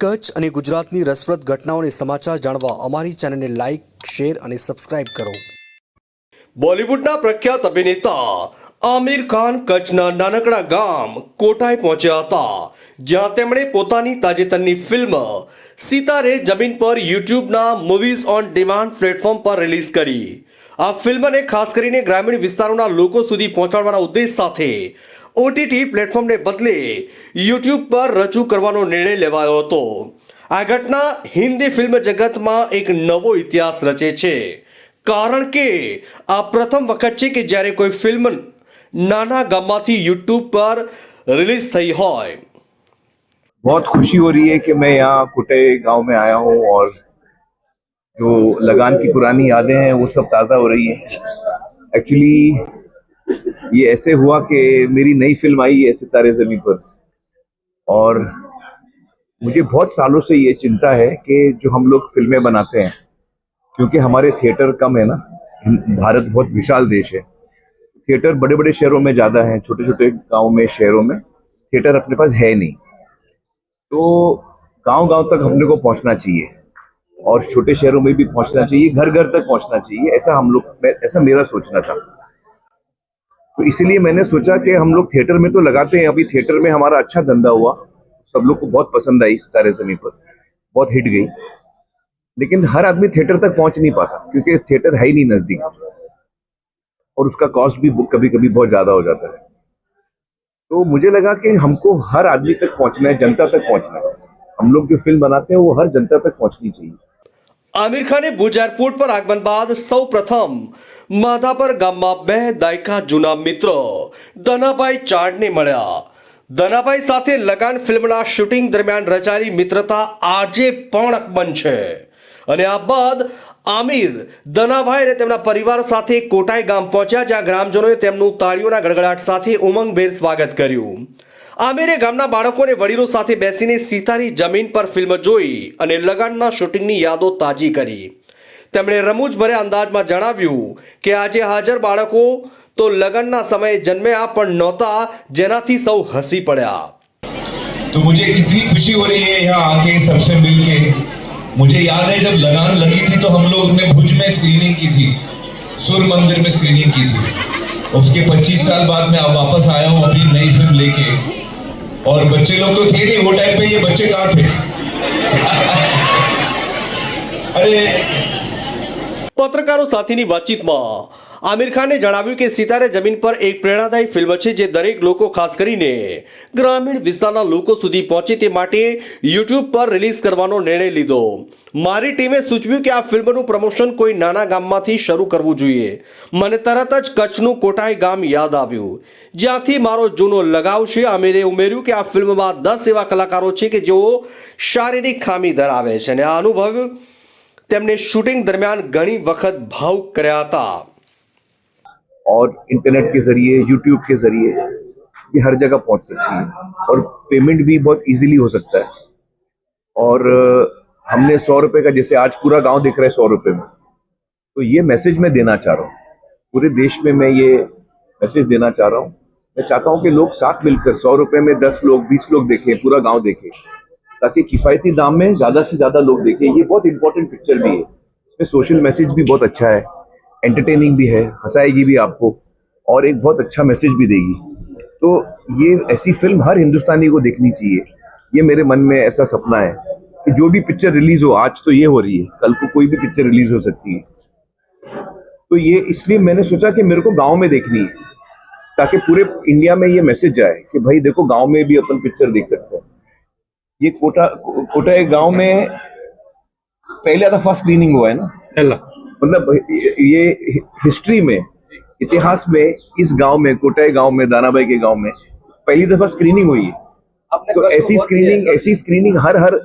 કચ્છ અને ગુજરાતની રસપ્રદ ઘટનાઓને સમાચાર જાણવા અમારી ચેનલને લાઇક, શેર અને સબસ્ક્રાઇબ કરો. બોલિવૂડના પ્રખ્યાત અભિનેતા આમિર ખાન કચ્છના નાનકડા ગામ કોટાઈ પહોંચ્યા હતા, જ્યાં તેમણે પોતાની તાજેતરની ફિલ્મ સિતારે જમીન પર યુટ્યુબના મૂવીઝ ઓન ડિમાન્ડ પ્લેટફોર્મ પર રિલીઝ કરી. આ ફિલ્મને ખાસ કરીને ગ્રામીણ વિસ્તારોના લોકો સુધી પહોંચાડવાના ઉદ્દેશ સાથે ઓટીટી પ્લેટફોર્મને બદલે યુટ્યુબ પર રજૂ કરવાનો નિર્ણય લેવાયો હતો. આ ઘટના હિન્દી ફિલ્મ જગતમાં એક નવો ઇતિહાસ રચે છે, કારણ કે આ પ્રથમ વખત છે કે જ્યારે કોઈ ફિલ્મ નાના ગામમાંથી यूट्यूब पर रिलीज થઈ હોય. बहुत खुशी हो रही है कि मैं यहाँ कुटे गांव में आया हूँ और जो लगान की पुरानी यादें हैं वो सब ताज़ा हो रही हैं. एक्चुअली ये ऐसे हुआ कि मेरी नई फिल्म आई है सितारे ज़मीन पर, और मुझे बहुत सालों से ये चिंता है कि जो हम लोग फिल्में बनाते हैं, क्योंकि हमारे थिएटर कम है ना, भारत बहुत विशाल देश है, थिएटर बड़े बड़े शहरों में ज़्यादा हैं, छोटे छोटे गाँव में शहरों में थिएटर अपने पास है नहीं. तो गांव-गांव तक हमने को पहुंचना चाहिए और छोटे शहरों में भी पहुंचना चाहिए, घर घर तक पहुंचना चाहिए, ऐसा मेरा सोचना था. तो इसलिए मैंने सोचा कि हम लोग थिएटर में तो लगाते हैं, अभी थिएटर में हमारा अच्छा धंधा हुआ, सब लोग को बहुत पसंद आई सितारे ज़मीन पर, बहुत हिट गई, लेकिन हर आदमी थिएटर तक पहुंच नहीं पाता क्योंकि थिएटर है ही नहीं नज़दीक, और उसका कॉस्ट भी कभी कभी बहुत ज़्यादा हो जाता है. तो मुझे लगा कि हमको हर आदमी तक पहुंचना है, जनता तक पहुंचना है. हम लोग जो फिल्म बनाते हैं वो हर जनता तक पहुंचनी चाहिए. આમિર ખાને ભુજ એરપોર્ટ પર આગમન બાદ સૌ પ્રથમ માધાપર ગામમાં 2 દાયકા જૂના મિત્રો ધનાભાઈ ચાડને મળ્યા. ધનાભાઈ સાથે લગાન ફિલ્મના શૂટિંગ દરમિયાન રચાયેલી મિત્રતા આજે પણ અકબંધ છે, અને આ બાદ આમિર ધનાભાઈ અને તેમના પરિવાર સાથે કોટાઈ ગામ પહોંચ્યા, જ્યાં ગ્રામજનોએ તેમનું તાળીઓના ગડગડાટ સાથે ઉમંગભેર સ્વાગત કર્યું. આમિરે ગામના બાળકોને વડીલો સાથે બેસીને સિતારી જમીન પર ફિલ્મ જોઈ અને લગાનના શૂટિંગની યાદો તાજી કરી. તેમણે રમૂજભર્યા અંદાજમાં જણાવ્યું કે આજે હાજર બાળકો તો લગનના સમયે જન્મ્યા પણ નહોતા, જેનાથી સૌ હસી પડ્યા. तो मुझे इतनी खुशी हो रही है यहाँ आके सबसे मिलके. मुझे याद है जब लगान लगी थी तो हम लोग ने भुज में स्क्रीनिंग की थी, सुर मंदिर में स्क्रीनिंग की थी. उसके 25 साल बाद मैं अब वापस आया हूँ अपनी नई फिल्म लेके, और बच्चे लोग तो थे नहीं वो टाइम पे, ये बच्चे कहाँ थे? अरे પત્રકારો સાથેની વાતચીતમાં આમિર ખાને જણાવ્યું કે સિતારે જમીન પર એક પ્રેરણાદાયી ફિલ્મ છે, જે દરેક લોકો, ખાસ કરીને ગ્રામીણ વિસ્તારના લોકો સુધી પહોંચે તે માટે યુટ્યુબ પર રિલીઝ કરવાનો નિર્ણય લીધો. મારી ટીમે સૂચવ્યું કે આ ફિલ્મનું પ્રમોશન કોઈ નાના ગામમાંથી શરૂ કરવું જોઈએ. મને તરત જ કચ્છનું કોટાઈ ગામ યાદ આવ્યું, જ્યાંથી મારો જૂનો લગાવ છે. આમિરે ઉમેર્યું કે આ ફિલ્મમાં 10 એવા કલાકારો છે કે જેઓ શારીરિક ખામી ધરાવે છે, અને આ અનુભવ તેમણે शूटिंग दरमियान घनी वक्त भावुक કર્યા था. और इंटरनेट के जरिए, यूट्यूब के जरिए ये हर जगह पहुंच सकती है, और पेमेंट भी बहुत इजीली हो सकता है. और हमने 100 रुपए का, जैसे आज पूरा गांव दिख रहा है 100 रुपए में, तो ये मैसेज मैं देना चाह रहा हूँ पूरे देश में. मैं ये मैसेज देना चाह रहा हूँ. मैं चाहता हूँ कि लोग साथ मिलकर 100 रुपए में 10 लोग, 20 लोग देखें, पूरा गाँव देखे, ताकि किफ़ायती दाम में ज़्यादा से ज़्यादा लोग देखें. ये बहुत इंपॉर्टेंट पिक्चर भी है, इसमें सोशल मैसेज भी बहुत अच्छा है, एंटरटेनिंग भी है, हंसाएगी भी आपको, और एक बहुत अच्छा मैसेज भी देगी. तो ये ऐसी फिल्म हर हिंदुस्तानी को देखनी चाहिए. ये मेरे मन में ऐसा सपना है कि जो भी पिक्चर रिलीज हो, आज तो ये हो रही है, कल को कोई भी पिक्चर रिलीज हो सकती है. तो ये इसलिए मैंने सोचा कि मेरे को गाँव में देखनी है, ताकि पूरे इंडिया में ये मैसेज जाए कि भाई देखो, गाँव में भी अपन पिक्चर देख सकते हैं. ये कोटाई गांव में पहले दफा स्क्रीनिंग हुआ है ना, मतलब ये हिस्ट्री में, इतिहास में, इस गांव में, कोटाई गांव में, दानाबाई के गांव में पहली दफा स्क्रीनिंग हुई है. तो ऐसी स्क्रीनिंग हर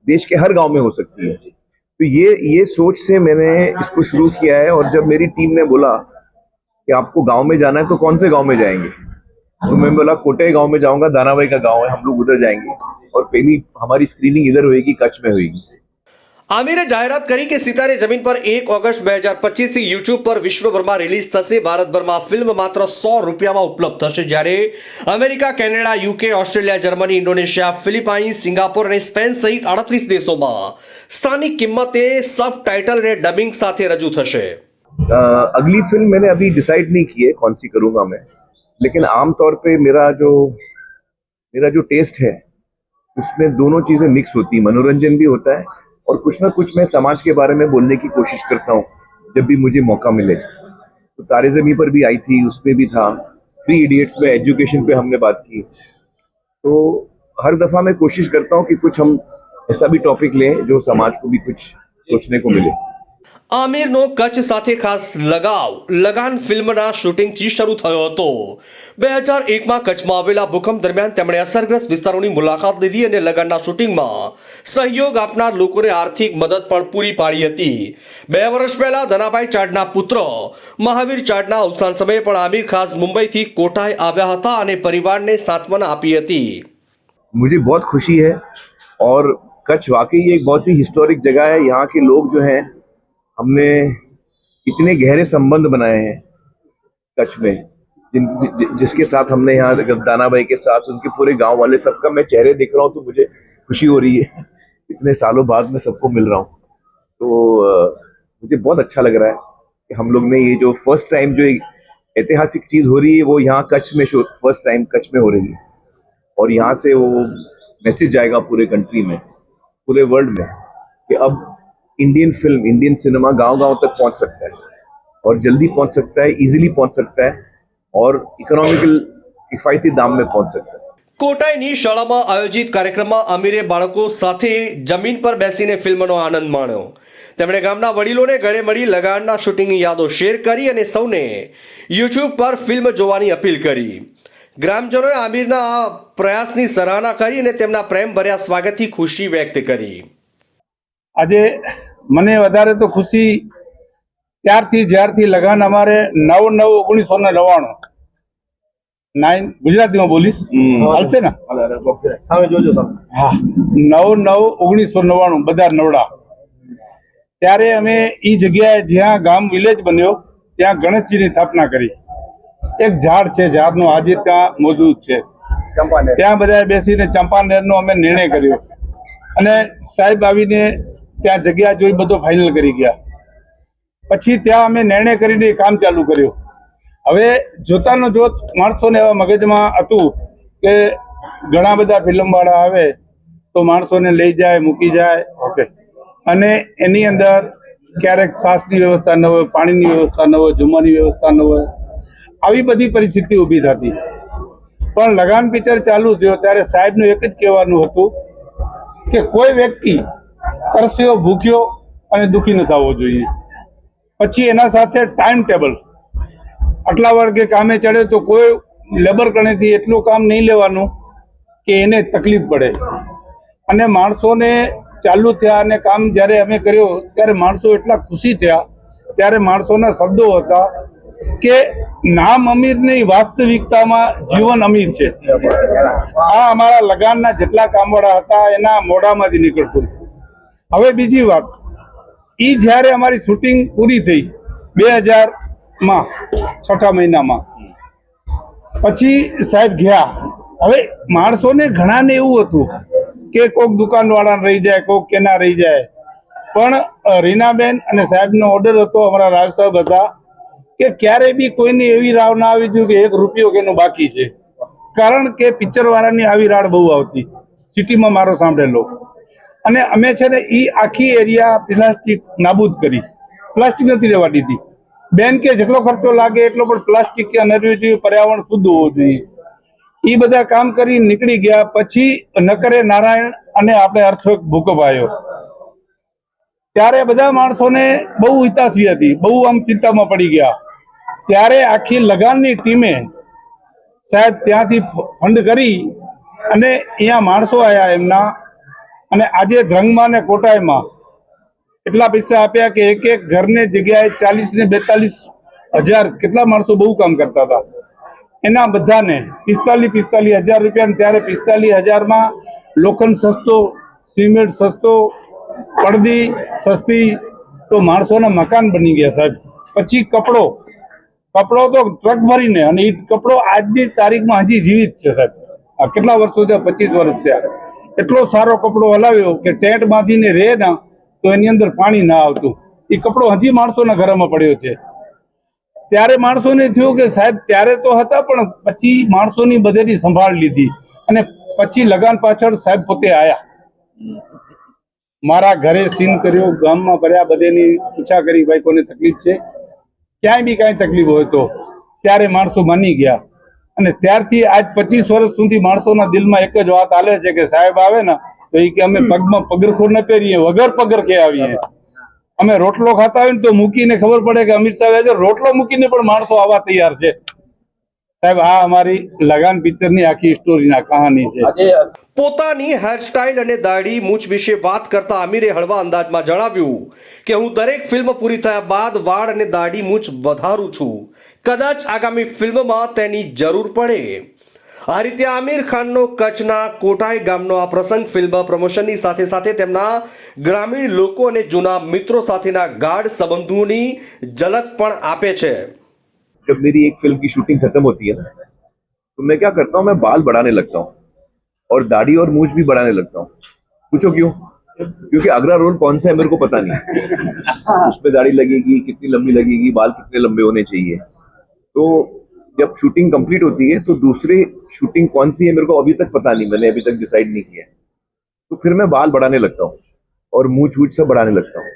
देश के हर गांव में हो सकती है. तो ये सोच से मैंने इसको शुरू किया है. और जब मेरी टीम ने बोला कि आपको गांव में जाना है, तो कौन से गांव में जाएंगे, तो मैं बोला कोटाई गांव में जाऊंगा, दानाबाई का गांव है, हम लोग उधर जाएंगे, और पहली हमारी स्क्रीनिंग इधर होएगी, कच्छ में होएगी. આમિરે જાહેરાત કરી કે સિતારે જમીન પર 1 ઓગસ્ટ 2025 થી યુટ્યુબ પર વિશ્વભરમાં રિલીઝ થશે. ભારતભરમાં ફિલ્મ માત્ર 100 રૂપિયામાં ઉપલબ્ધ થશે, જ્યારે America, Canada, UK, Australia, Germany, Indonesia, Philippines, Singapore અને સ્પેન સહિત 38 દેશોમાં સ્થાનિક કિંમતે सब टाइटल ने डबिंग साथ रजू थशे. अगली फिल्म मैंने अभी डिसाइड नहीं की है कौन सी करूंगा मैं, लेकिन आमतौर पे मेरा जो टेस्ट है उसमें दोनों चीजें मिक्स होती है. मनोरंजन भी होता है और कुछ ना कुछ मैं समाज के बारे में बोलने की कोशिश करता हूँ जब भी मुझे मौका मिले. तो तारे ज़मीं पर भी आई थी, उसमें भी था. 3 इडियट्स में एजुकेशन पे हमने बात की. तो हर दफ़ा मैं कोशिश करता हूँ कि कुछ हम ऐसा भी टॉपिक लें जो समाज को भी कुछ सोचने को मिले. આમિરનો કચ્છ સાથે ખાસ લગાવ લગાન ફિલ્મના શૂટિંગથી શરૂ થયો હતો. 2001માં કચ્છમાં આવેલા ભૂકંપ દરમિયાન તેમણે અસરગ્રસ્ત વિસ્તારોની મુલાકાત લીધી અને લગાનના શૂટિંગમાં સહયોગ આપનાર લોકોને આર્થિક મદદ પણ પૂરી પાડી હતી. 2 વર્ષ પહેલા ધનાભાઈ ચાડના પુત્ર મહાવીર ચાડના અવસાન સમયે પણ આમિર ખાસ મુંબઈથી કોટાએ આવ્યા હતા અને પરિવારને સાંત્વના આપી હતી. मुझे बहुत खुशी है और कच्छ वाकई एक बहुत ही हिस्टोरिक जगह है. यहाँ के लोग जो हैं, हमने इतने गहरे संबंध बनाए हैं कच्छ में, जिसके साथ हमने यहाँ दाना भाई के साथ, उनके पूरे गांव वाले सबका मैं चेहरे देख रहा हूँ तो मुझे खुशी हो रही है. इतने सालों बाद मैं सबको मिल रहा हूँ तो मुझे बहुत अच्छा लग रहा है कि हम लोग ने ये जो फर्स्ट टाइम जो एक ऐतिहासिक चीज़ हो रही है वो यहाँ कच्छ में फर्स्ट टाइम कच्छ में हो रही है. और यहाँ से वो मैसेज जाएगा पूरे कंट्री में, पूरे वर्ल्ड में कि अब इंडियन फिल्म, इंडियन सिनेमा गांव-गांव तक पहुंच सकता है और जल्दी पहुंच सकता है, इजीली पहुंच सकता है और इकोनॉमिकल किफायती दाम में पहुंच सकता है. કોટાઈની શાળામાં આયોજિત કાર્યક્રમમાં આમિરે બાળકો સાથે જમીન પર બેસીને ફિલ્મનો આનંદ માણ્યો. તેમણે ગામના વડીલોને ગળે મળી લગાનના શૂટિંગની યાદો શેર કરી અને સૌને યુટ્યુબ પર ફિલ્મ જોવાની અપીલ કરી. ગ્રામજનોએ આમિરના આ પ્રયાસની સરાહના કરી અને તેમના પ્રેમભર્યા સ્વાગતથી ખુશી વ્યક્ત કરી. આજે મને વધારે તો ખુશી ત્યારથી જ્યારથી લગાન અમારે 9/9/1999 9 ગુજરાતીમાં બોલીશ હાલશે ને? હા, 9/9/1999 બધા નવડા. ત્યારે અમે એ જગ્યાએ જ્યાં ગામ વિલેજ બન્યો ત્યાં ગણેશજીની સ્થાપના કરી. એક ઝાડ છે, ઝાડનો આજે ત્યાં મોજૂદ છે. ત્યાં બધાએ બેસીને ચંપાનેરનો અમે નિર્ણય કર્યો અને સાહેબ આવીને ત્યાં જગ્યા જોઈ બધો ફાઇનલ કરી ગયા. પછી ત્યાં અમે નિર્ણય કરીને કામ ચાલુ કર્યું. હવે જોતાનો જોત માણસોને એવા મગજમાં હતું કે ઘણા બધા ફિલ્મવાળા આવે તો માણસોને લઈ જાય, મૂકી જાય, ઓકે, અને એની અંદર ક્યારેક સાસની વ્યવસ્થા ન હોય, પાણીની વ્યવસ્થા ન હોય, જમવાની વ્યવસ્થા ન હોય, આવી બધી પરિસ્થિતિ ઊભી થતી. પણ લગાન પિક્ચર ચાલુ થયો ત્યારે સાહેબનું એક જ કહેવાનું હતું કે કોઈ વ્યક્તિ તરસ્યો, ભૂખ્યો અને દુઃખી ન થવો જોઈએ. પછી એના સાથે ટાઈમ ટેબલ, આટલા વાગે કામે ચડે તો કોઈ લેબર ગણેથી એટલું કામ નહીં લેવાનું કે એને તકલીફ પડે. અને માણસોને ચાલુ થયા અને કામ જ્યારે અમે કર્યો ત્યારે માણસો એટલા ખુશી થયા. ત્યારે માણસોના શબ્દો હતા કે નામ અમીર નહીં, વાસ્તવિકતામાં જીવન અમીર છે. આ અમારા લગાનના જેટલા કામવાળા હતા એના મોઢામાંથી નીકળતું. હવે બીજી વાત, એ જ્યારે અમારી શૂટિંગ પૂરી થઈ 2000માં 6ઠા મહિનામાં, પછી સાહેબ ગયા. હવે માણસોને ઘણાને એવું હતું કે કોઈક દુકાનવાળા રહી જાય, કોઈક કેના રહી જાય, પણ રીનાબેન અને સાહેબનો ઓર્ડર હતો, અમારા રાજ સાહેબ હતા કે ક્યારે બી કોઈની એવી રાવ ના આવી જોઈએ કે 1 રૂપિયો કેનો બાકી છે. કારણ કે પિક્ચરવાળાની આવી રાડ બહુ આવતી સિટીમાં, મારો સાંભળેલો. અને અમે છે ને એ આખી એરિયા પ્લાસ્ટિક નાબૂદ કરી, પ્લાસ્ટિક નથી રહેવા દીધી. બેન કે જેટલો ખર્ચો લાગે એટલો પણ પ્લાસ્ટિક કે નરવી જોઈએ, પર્યાવરણ શુદ્ધ હોવું જોઈએ. એ બધા કામ કરી નીકળી ગયા. પછી નકરે નારાયણ અને આપણે અર્થક્વેક ભૂકંપ આવ્યો ત્યારે બધા માણસોને બહુ હિતાશી હતી, બહુ આમ ચિંતામાં પડી ગયા. ત્યારે આખી લગાનની ટીમે સાહેબ ત્યાંથી ફંડ કરી અને અહીંયા માણસો આવ્યા એમના, અને આજે ધ્રંગમાં ને કોટાઈમાં એટલા પૈસા આપ્યા કે એક એક ઘરને જગ્યાએ 40 ને 42 હજાર, કેટલા માણસો બહુ કામ કરતા હતા, એના બધાને 45,000 રૂપિયા. ત્યારે 45,000માં લોખંડ સસ્તો, સિમેન્ટ સસ્તો, પડદી સસ્તી તો માણસોના મકાન બની ગયા સાહેબ. પછી કપડો તો ટ્રક ભરીને, અને એ કપડો આજની તારીખમાં હજી જીવિત છે સાહેબ. આ કેટલા વર્ષો થયા? 25 વર્ષ થયા. એટલો સારો કપડો હલાવ્યો કે ટેન્ટ બાંધીને રહે ના તો એની અંદર પાણી ના આવતું. એ કપડો હજી માણસોના ઘરમાં પડ્યો છે. ત્યારે માણસોને થયું કે સાહેબ ત્યારે તો હતા, પણ પછી માણસોની બધેની સંભાળ લીધી, અને પછી લગાન પાછળ સાહેબ પોતે આયા. મારા ઘરે સીન કર્યો, ગામમાં ભર્યા, બધેની પૂછા કરી, ભાઈ કોને તકલીફ છે, ક્યાંય બી કાંઈ તકલીફ હોય તો. ત્યારે માણસો માની ગયા, અને ત્યારથી આજ 25 વર્ષ સુધી માણસોના દિલમાં એક જ વાત હાલે છે કે સાહેબ આવે ને તો એ કે અમે પગમાં પગરખો ન પહેરીએ, વગર પગરખે આવીએ. અમે રોટલો ખાતા હોય ને તો મૂકીને ખબર પડે કે અમિત સાહેબ આજે રોટલો મૂકીને પણ માણસો આવવા તૈયાર છે સાહેબ. આ અમારી લગાન પિક્ચરની આખી સ્ટોરીના કહાની છે. પોતાની હેરસ્ટાઇલ અને દાઢી મૂછ વિશે વાત કરતા આમિરે હળવા અંદાજમાં જણાવ્યું કે હું દરેક ફિલ્મ પૂરી થયા બાદ વાળ અને દાઢી મૂછ વધારું છું. કદાચ આગામી ફિલ્મમાં તેની જરૂર પડે. આ રીતે આમિર ખાનનો કચ્છના કોટાઈ ગામનો આ પ્રસંગ ફિલ્મ પ્રમોશનની સાથે સાથે તેમના ગ્રામીણ લોકો અને જૂના મિત્રો સાથેના ગાઢ સંબંધોની ઝલક પણ આપે છે. जब मेरी एक फिल्म की शूटिंग खत्म होती है ना, तो मैं क्या करता हूँ, मैं बाल बढ़ाने लगता हूँ और दाढ़ी और मूंछ भी बढ़ाने लगता हूँ. पूछो क्यों? क्योंकि अगला रोल कौन सा है मेरे को पता नहीं. उसमें दाढ़ी लगेगी, कितनी लंबी लगेगी, बाल कितने लंबे होने चाहिए. तो जब शूटिंग कंप्लीट होती है तो दूसरी शूटिंग कौन सी है मेरे को अभी तक पता नहीं, मैंने अभी तक डिसाइड नहीं किया. तो फिर मैं बाल बढ़ाने लगता हूँ और मूंछ वूछ सब बढ़ाने लगता हूँ.